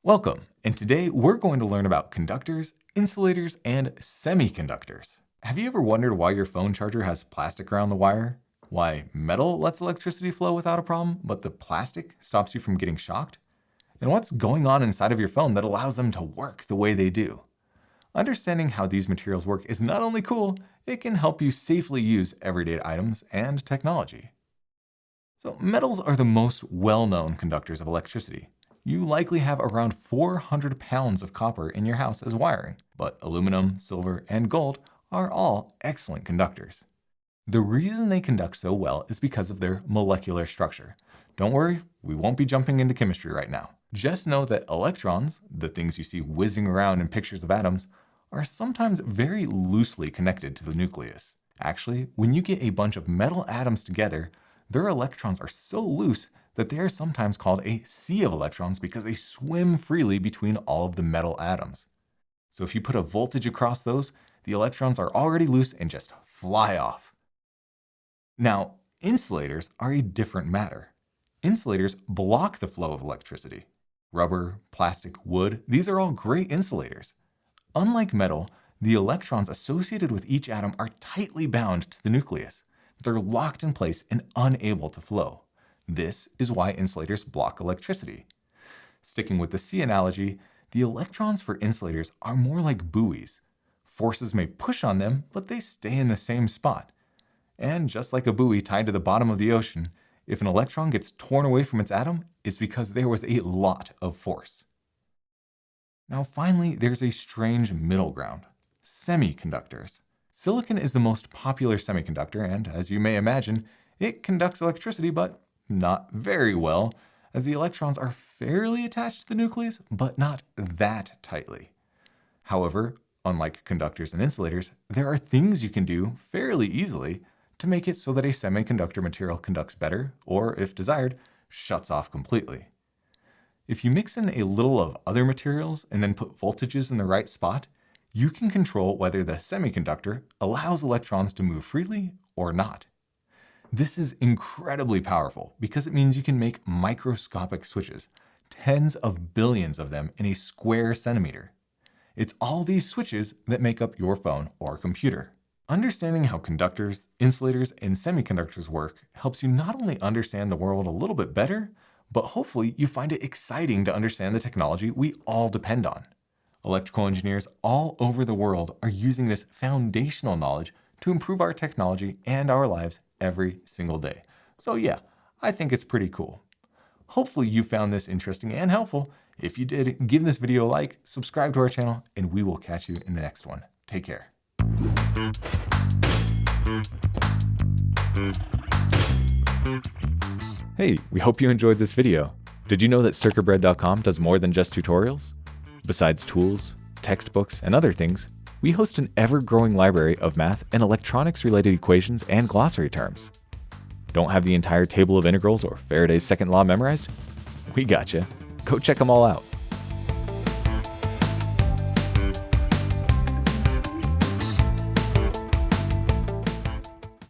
Welcome, and today we're going to learn about conductors, insulators, and semiconductors. Have you ever wondered why your phone charger has plastic around the wire? Why metal lets electricity flow without a problem, but the plastic stops you from getting shocked? And what's going on inside of your phone that allows them to work the way they do? Understanding how these materials work is not only cool, it can help you safely use everyday items and technology. So metals are the most well-known conductors of electricity. You likely have around 400 pounds of copper in your house as wiring, but aluminum, silver, and gold are all excellent conductors. The reason they conduct so well is because of their molecular structure. Don't worry, we won't be jumping into chemistry right now. Just know that electrons, the things you see whizzing around in pictures of atoms, are sometimes very loosely connected to the nucleus. Actually, when you get a bunch of metal atoms together, their electrons are so loose that they are sometimes called a sea of electrons because they swim freely between all of the metal atoms. So if you put a voltage across those, the electrons are already loose and just fly off. Now, insulators are a different matter. Insulators block the flow of electricity. Rubber, plastic, wood, these are all great insulators. Unlike metal, the electrons associated with each atom are tightly bound to the nucleus. They're locked in place and unable to flow. This is why insulators block electricity. Sticking with the sea analogy, the electrons for insulators are more like buoys. Forces may push on them, but they stay in the same spot. And just like a buoy tied to the bottom of the ocean, if an electron gets torn away from its atom, it's because there was a lot of force. Now finally, there's a strange middle ground: semiconductors. Silicon is the most popular semiconductor, and as you may imagine, it conducts electricity, but not very well, as the electrons are fairly attached to the nucleus, but not that tightly. However, unlike conductors and insulators, there are things you can do fairly easily to make it so that a semiconductor material conducts better, or if desired, shuts off completely. If you mix in a little of other materials and then put voltages in the right spot, you can control whether the semiconductor allows electrons to move freely or not. This is incredibly powerful because it means you can make microscopic switches, tens of billions of them in a square centimeter. It's all these switches that make up your phone or computer. Understanding how conductors, insulators, and semiconductors work helps you not only understand the world a little bit better, but hopefully you find it exciting to understand the technology we all depend on. Electrical engineers all over the world are using this foundational knowledge to improve our technology and our lives every single day. So yeah, I think it's pretty cool. Hopefully you found this interesting and helpful. If you did, give this video a like, subscribe to our channel, and we will catch you in the next one. Take care. Hey, we hope you enjoyed this video. Did you know that CircuitBread.com does more than just tutorials? Besides tools, textbooks, and other things, we host an ever-growing library of math and electronics-related equations and glossary terms. Don't have the entire table of integrals or Faraday's second law memorized? We gotcha. Go check them all out.